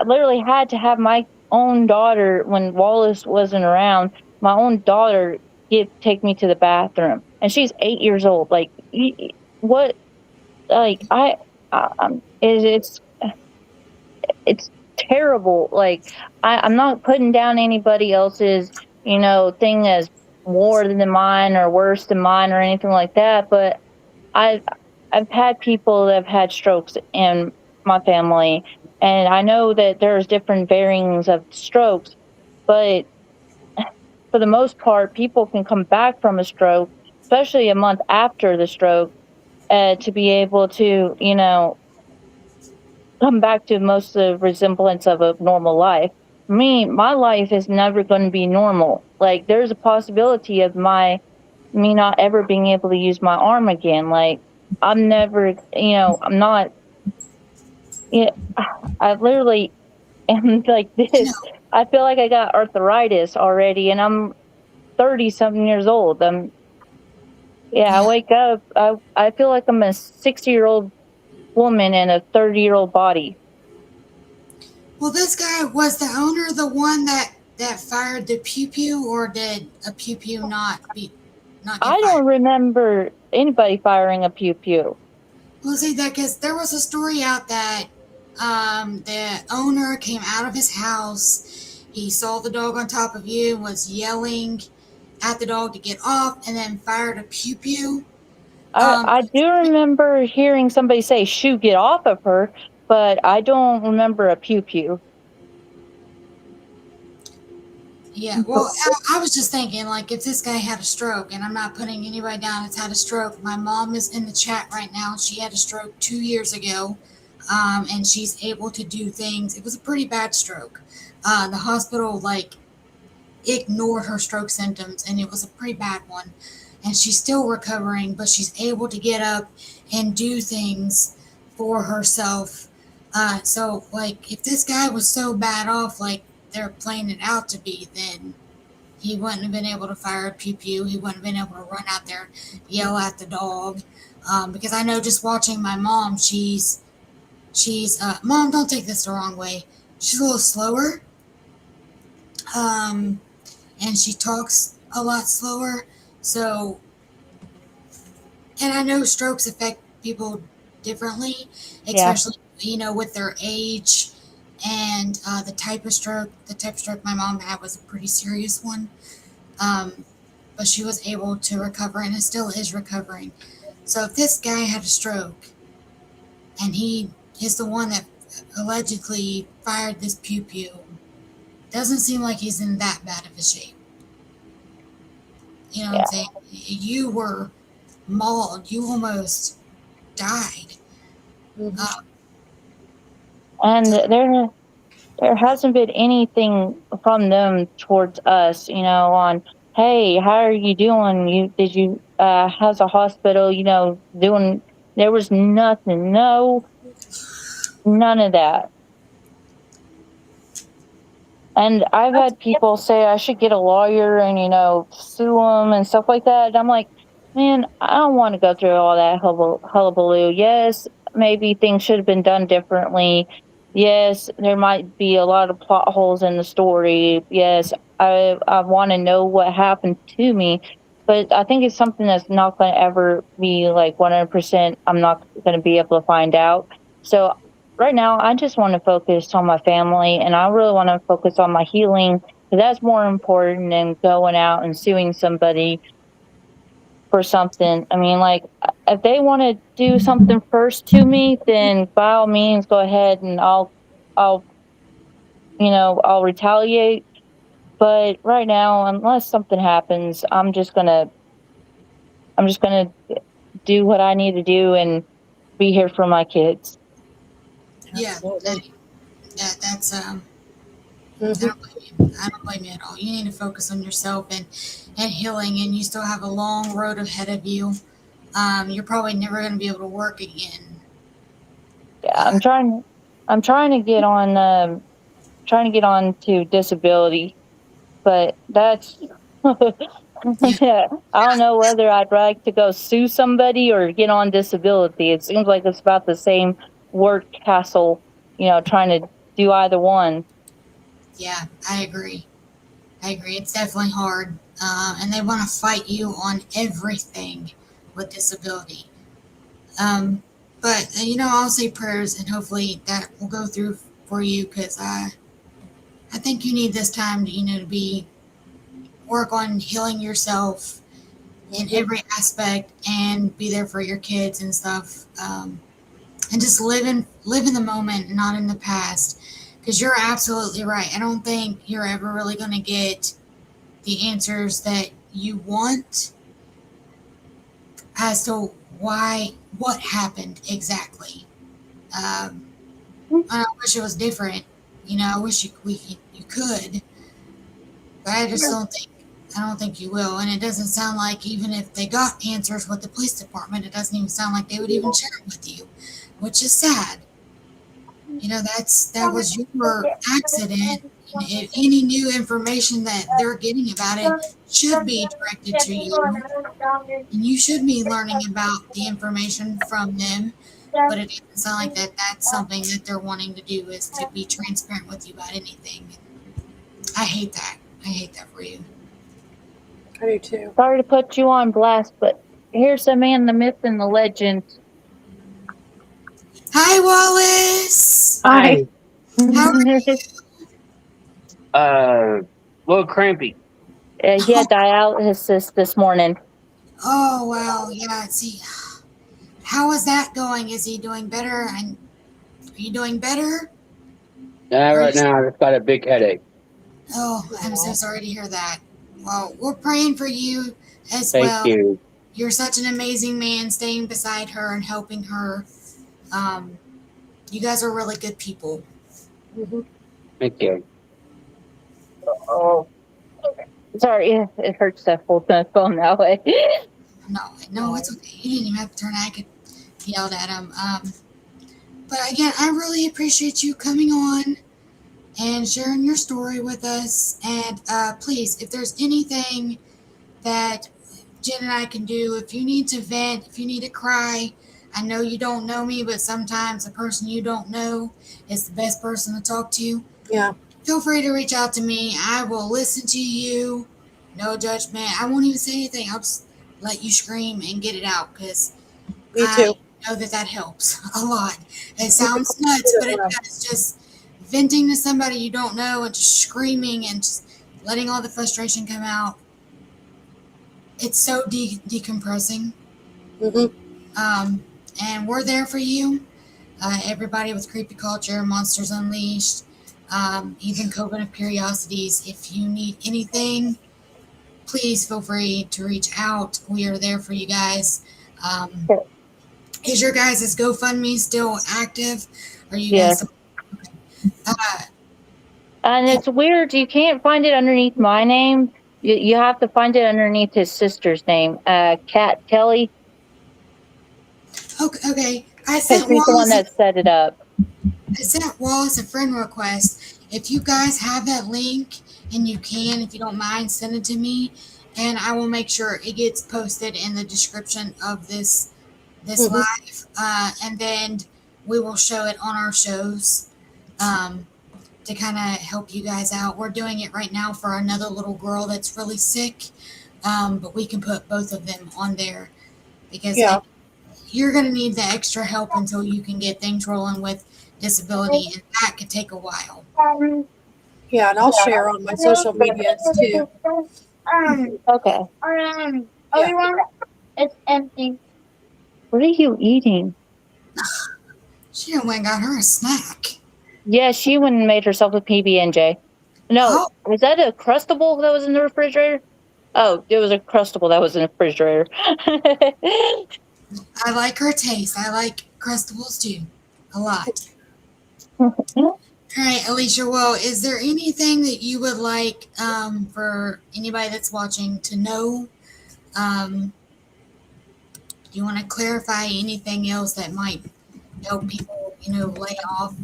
literally had to have my own daughter when Wallace wasn't around. My own daughter take me to the bathroom, and she's 8 years old. Like, what? Like, it's terrible. Like, I'm not putting down anybody else's, thing as more than mine or worse than mine or anything like that. But I've I've had people that have had strokes in my family, and I know that there's different variants of strokes, but for the most part, people can come back from a stroke, especially a month after the stroke, to be able to, come back to most of the resemblance of a normal life. My life is never going to be normal. Like, there's a possibility of me not ever being able to use my arm again. Like, I'm never, I'm not, yeah, I literally am like I know. this. I feel like I got arthritis already, and I'm 30 something years old. I Yeah. wake up, I feel like I'm a 60-year-old woman in a 30-year-old body. Well, this guy was the owner the one that fired the pew pew, or did a pew pew not get I fired? don't remember anybody firing a pew pew. Well, see that because there was a story out that the owner came out of his house. He saw the dog on top of you, was yelling at the dog to get off, and then fired a pew pew. I do remember hearing somebody say, "Shoo, get off of her," but I don't remember a pew pew. Yeah, well, I was just thinking, like, if this guy had a stroke, and I'm not putting anybody down that's had a stroke. My mom is in the chat right now. She had a stroke 2 years ago, and she's able to do things. It was a pretty bad stroke. The hospital, like, ignored her stroke symptoms, and it was a pretty bad one. And she's still recovering, but she's able to get up and do things for herself. So, like, if this guy was so bad off, like they're playing it out to be, then he wouldn't have been able to fire a pew pew. He wouldn't have been able to run out there, yell at the dog. Because I know just watching my mom, Mom, don't take this the wrong way. She's a little slower. Um, and she talks a lot slower. So, and I know strokes affect people differently, Yeah. especially, with their age and the type of stroke. The type of stroke my mom had was a pretty serious one. But she was able to recover, and it still is recovering. So if this guy had a stroke, and he is the one that allegedly fired this pew pew, doesn't seem like he's in that bad of a shape. You know what I'm saying? You were mauled. You almost died. Mhm. And there hasn't been anything from them towards us, on, hey, how are you doing? How's the hospital, doing? There was nothing, none of that. And I've had people say I should get a lawyer and, sue them and stuff like that. And I'm like, man, I don't want to go through all that hullabaloo. Yes, maybe things should have been done differently. Yes, there might be a lot of plot holes in the story. Yes, I want to know what happened to me. But I think it's something that's not going to ever be like 100%. I'm not going to be able to find out. So right now, I just want to focus on my family, and I really want to focus on my healing, because that's more important than going out and suing somebody for something. I mean, like, if they want to do something first to me, then by all means, go ahead, and I'll, I'll retaliate. But right now, unless something happens, I'm just gonna do what I need to do and be here for my kids. Yeah, Absolutely. that's I Mhm. don't blame you. I don't blame you at all. You need to focus on yourself and healing, and you still have a long road ahead of you. You're probably never going to be able to work again. I'm trying to get on to disability, but that's Yeah, yeah. I don't know whether I'd like to go sue somebody or get on disability. It seems like it's about the same work hassle, trying to do either one. yeah, I agree. I agree. It's definitely hard. And they want to fight you on everything with disability. But, I'll say prayers and hopefully that will go through for you because I think you need this time to, to work on healing yourself in every aspect and be there for your kids and stuff. And just live in the moment, not in the past. Because you're absolutely right. I don't think you're ever really going to get the answers that you want as to what happened exactly. Um, I wish it was different. I wish you could, but I don't think you will. And it doesn't sound like even if they got answers with the police department, it doesn't even sound like they would even share it with you, which is sad. That was your accident. And if any new information that they're getting about it should be directed to you, and you should be learning about the information from them. But it doesn't sound like that's something that they're wanting to do is to be transparent with you about anything. I hate that. I hate that for you. I do too. Sorry to put you on blast, but here's the man, the myth, and the legend. Hi, Wallace. Hi. How are you? A little crampy. He had dialysis this morning. Oh, well, yeah. See, how is that going? Is he doing better? And are you doing better? Right now, I've just got a big headache. Oh, I'm so sorry to hear that. Well, we're praying for you as Thank well. you. You're such an amazing man, staying beside her and helping her. You guys are really good people. Thank you. Oh, sorry, it hurts to hold the phone that way. No, it's okay. You didn't even have to turn. I could yelled at him. But again, I really appreciate you coming on and sharing your story with us. And please, if there's anything that Jen and I can do, if you need to vent, if you need to cry, I know you don't know me, but sometimes a person you don't know is the best person to talk to. Yeah. Feel free to reach out to me. I will listen to you. No judgment. I won't even say anything. I'll just let you scream and get it out because Me too. I know that helps a lot. It sounds nuts, but it does. Just venting to somebody you don't know and just screaming and just letting all the frustration come out. It's so decompressing. And we're there for you. Everybody with Creepy Culture, Monsters Unleashed, even Coven of Curiosities. If you need anything, please feel free to reach out. We are there for you guys. Is your guys' GoFundMe still active? Are you guys? And it's weird. You can't find it underneath my name. You have to find it underneath his sister's name, Kat Kelly. Okay. I sent He's the one that set it up. I sent Wallace a friend request. If you guys have that link and you can, if you don't mind, send it to me, and I will make sure it gets posted in the description of this live, and then we will show it on our shows to kind of help you guys out. We're doing it right now for another little girl that's really sick, but we can put both of them on there because you're going to need the extra help until you can get things rolling with disability, and that could take a while. Yeah, and I'll share on my social medias too. Okay. It's empty. What are you eating? She went and got her a snack. Yeah, she went and made herself a PB&J. No, was that a Crustable that was in the refrigerator? Oh, it was a Crustable that was in the refrigerator. I like her taste. I like Crustables too, a lot. All right, Alicia. Well, is there anything that you would like for anybody that's watching to know? Do you want to clarify anything else that might help people, lay off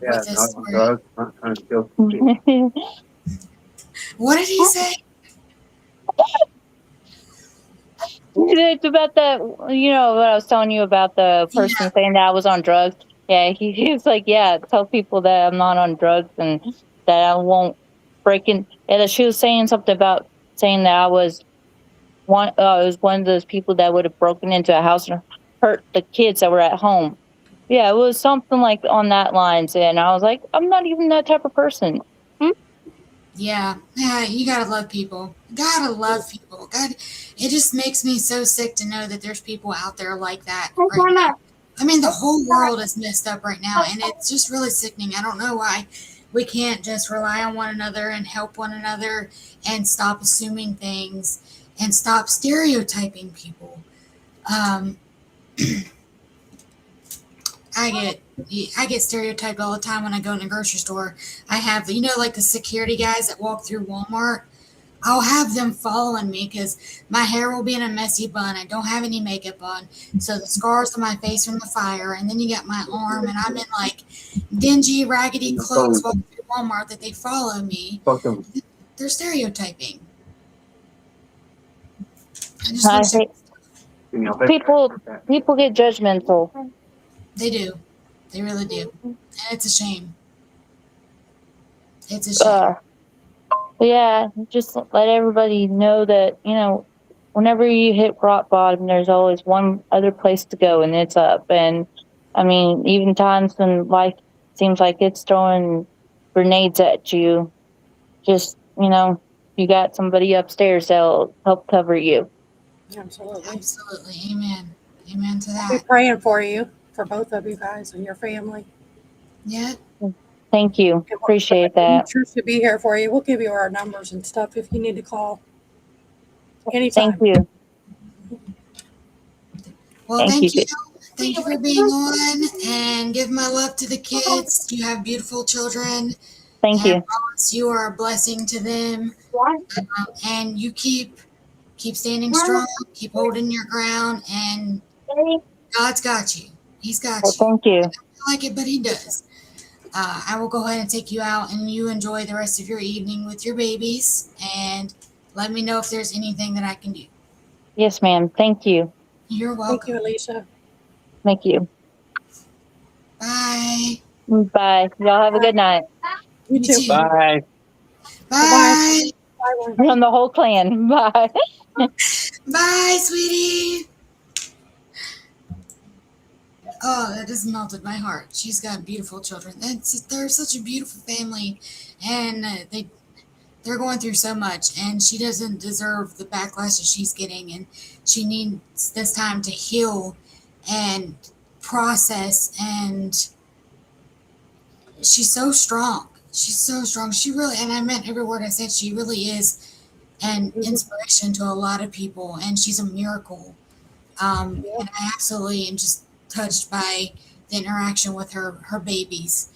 Yeah, with this not on story. drugs, not trying to kill people. What did he say? It's about that, what I was telling you about the person saying that I was on drugs. Yeah, he's like, yeah, tell people that I'm not on drugs and that I won't break in. And that she was saying something about saying that I was one of those people that would have broken into a house and hurt the kids that were at home. Yeah, it was something like on that lines, and I was like, I'm not even that type of person. Yeah, you gotta love people. Gotta love people. God, it just makes me so sick to know that there's people out there like that right now. I mean, the whole world is messed up right now, and it's just really sickening. I don't know why we can't just rely on one another and help one another and stop assuming things and stop stereotyping people. Um, I get stereotyped all the time when I go in the grocery store. I have, like the security guys that walk through Walmart. I'll have them following me because my hair will be in a messy bun. I don't have any makeup on. So the scars on my face from the fire. And then you got my arm, and I'm in like dingy, raggedy clothes walking through Walmart that they follow me. Fuck them. They're stereotyping. I just I wish hate people get judgmental. they do. They really do. And it's a shame. It's a shame. Yeah, just let everybody know that, whenever you hit rock bottom, there's always one other place to go, and it's up. And I mean, even times when life seems like it's throwing grenades at you, just, you got somebody upstairs that'll help cover you. Absolutely. Absolutely. Amen. Amen to I'll be that. praying for you, for both of you guys and your family. Yeah. Thank you. Appreciate that. Trisha should be here for you. We'll give you our numbers and stuff if you need to call. Anytime. Thank you. Well, Thank you. Thank you for being on, and give my love to the kids. You have beautiful children. Thank you. You are a blessing to them. And you keep standing strong, keep holding your ground, and God's got you. He's got Well, you. thank you. I don't like it, but he does. I will go ahead and take you out, and you enjoy the rest of your evening with your babies, and let me know if there's anything that I can do. Yes, ma'am. Thank you. You're welcome. Thank you, Alicia. Thank you. Bye. Bye. Y'all have a good night. You too. Bye. Bye. Bye. From the whole clan. Bye. Bye, sweetie. Oh, that just melted my heart. She's got beautiful children. They're such a beautiful family, and they're going through so much, and she doesn't deserve the backlash that she's getting, and she needs this time to heal and process, and she's so strong. She's so strong. She really, and I meant every word I said, she really is an inspiration to a lot of people, and she's a miracle. And I absolutely am just touched by the interaction with her babies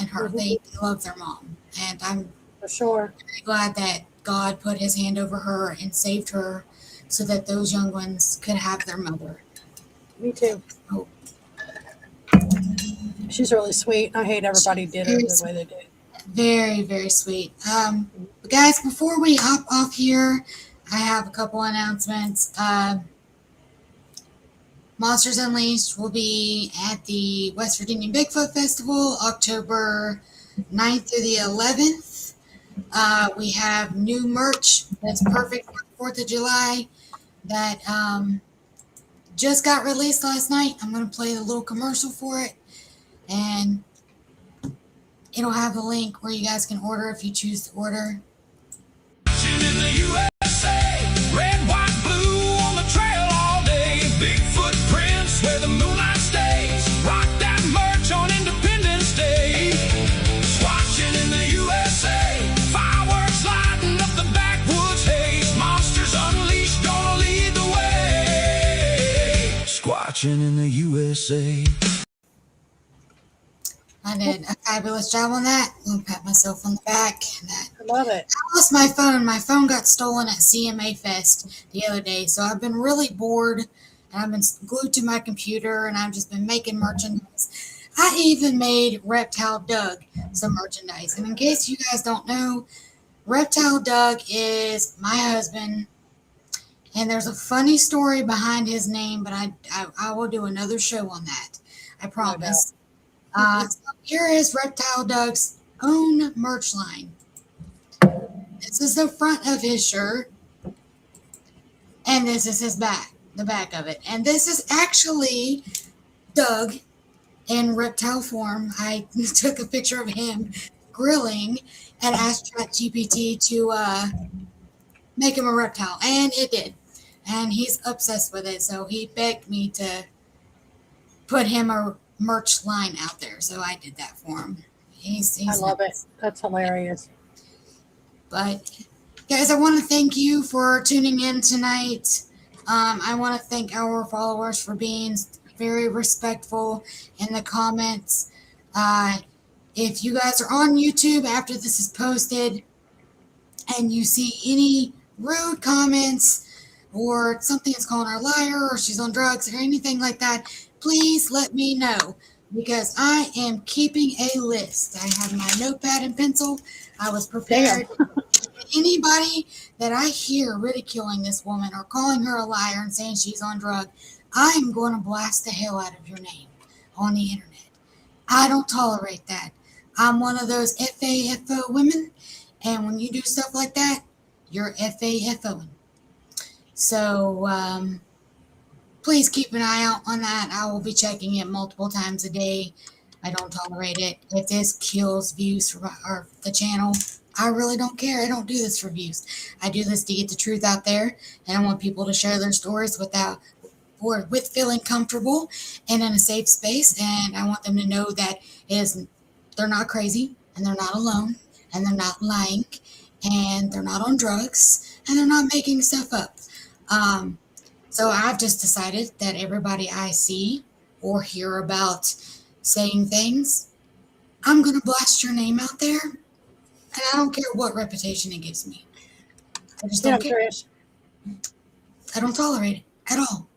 and her. They love their mom, and I'm For sure. very glad that God put his hand over her and saved her so that those young ones could have their mother. Me too. Oh. She's really sweet. I hate everybody did her the way they did. Very, very sweet. But guys, before we hop off here, I have a couple announcements. Monsters Unleashed will be at the West Virginia Bigfoot Festival, October 9th through the 11th. We have new merch that's perfect for the 4th of July that just got released last night. I'm going to play the little commercial for it, and it'll have the link where you guys can order if you choose to order. In the USA, red, white, blue on the trail all day. Big footprints where the moonlight stays. Rock that merch on Independence Day. Swatching in the USA, fireworks lighting up the backwoods haze. Monsters Unleashed gonna lead the way. Squatching in the USA. I did a fabulous job on that. I'll pat myself on the back. I love it. I lost my phone. My phone got stolen at CMA Fest the other day, so I've been really bored and I've been glued to my computer, and I've just been making merchandise. I even made Reptile Doug some merchandise. And in case you guys don't know, Reptile Doug is my husband, and there's a funny story behind his name, but I will do another show on that. I promise. So here is Reptile Doug's own merch line. This is the front of his shirt, and this is his back, the back of it. And this is actually Doug in reptile form. I took a picture of him grilling and asked ChatGPT to make him a reptile, and it did. And he's obsessed with it, so he begged me to put him a merch line out there, so I did that for him. I love it. That's hilarious. But guys, I want to thank you for tuning in tonight. I want to thank our followers for being very respectful in the comments. If you guys are on YouTube after this is posted and you see any rude comments or something that's calling her a liar or she's on drugs or anything like that, please let me know, because I am keeping a list. I have my notepad and pencil. I was prepared. Anybody that I hear ridiculing this woman or calling her a liar and saying she's on drugs, I'm going to blast the hell out of your name on the internet. I don't tolerate that. I'm one of those FAFO women, and when you do stuff like that, you're FAFOing. So please keep an eye out on that. I will be checking it multiple times a day. I don't tolerate it. If this kills views for the channel, I really don't care. I don't do this for views. I do this to get the truth out there, and I want people to share their stories with feeling comfortable and in a safe space. And I want them to know that they're not crazy, and they're not alone, and they're not lying, and they're not on drugs, and they're not making stuff up. So I've just decided that everybody I see or hear about saying things, I'm going to blast your name out there, and I don't care what reputation it gives me. I just don't care. I don't tolerate it at all.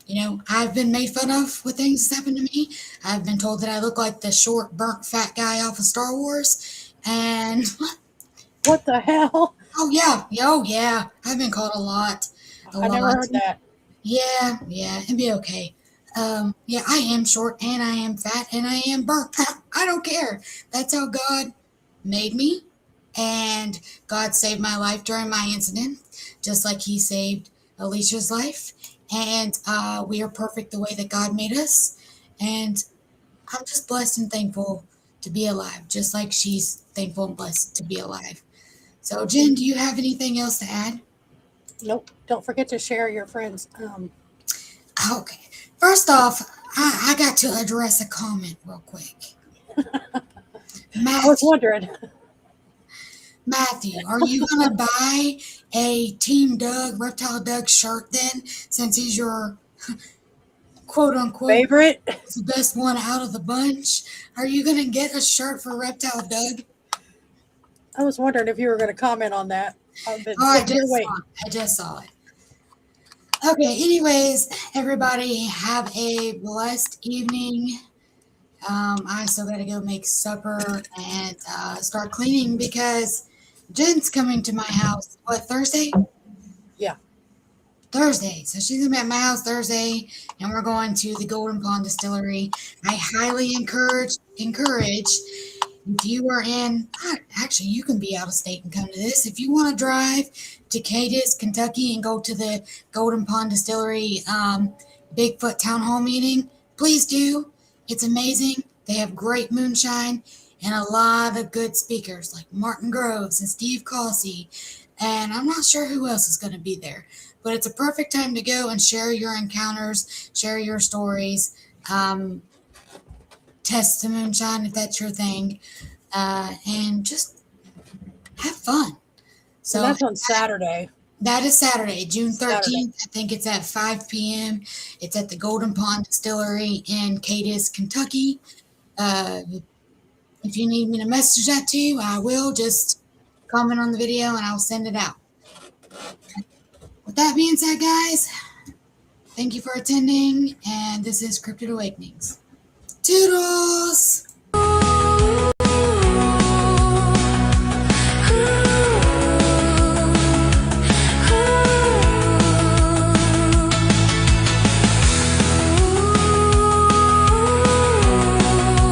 You know, I've been made fun of with things that's happened to me. I've been told that I look like the short, burnt, fat guy off of Star Wars. And what the hell? Oh, yeah. I've been called a lot. I never heard that. Yeah, it'd be okay. Yeah, I am short, and I am fat, and I am burnt. I don't care. That's how God made me, and God saved my life during my incident, just like he saved Alicia's life. And we are perfect the way that God made us. And I'm just blessed and thankful to be alive, just like she's thankful and blessed to be alive. So, Jen, do you have anything else to add? Nope. Don't forget to share your friends. Okay. First off, I got to address a comment real quick. I was wondering. Matthew, are you going to buy a Team Doug, Reptile Doug shirt then, since he's your quote-unquote favorite? The best one out of the bunch? Are you going to get a shirt for Reptile Doug? I was wondering if you were going to comment on that. I just saw it. Okay, anyways, everybody have a blessed evening. I still got to go make supper and start cleaning because Jen's coming to my house. What, Thursday? Yeah. Thursday. So she's going to be at my house Thursday, and we're going to the Golden Pond Distillery. I highly encourage, if you are in, actually, you can be out of state and come to this. If you want to drive to Cadiz, Kentucky, and go to the Golden Pond Distillery Bigfoot Town Hall meeting, please do. It's amazing. They have great moonshine and a lot of good speakers like Martin Groves and Steve Causey. And I'm not sure who else is going to be there. But it's a perfect time to go and share your encounters, share your stories, test the moonshine if that's your thing, and just have fun. So that's on Saturday. That is Saturday, June 13th. I think it's at 5 p.m. It's at the Golden Pond Distillery in Cadiz, Kentucky. If you need me to message that to you, I will. Just comment on the video and I'll send it out. With that being said, guys, Thank you for attending, and this is Cryptid Awakenings. Toodles!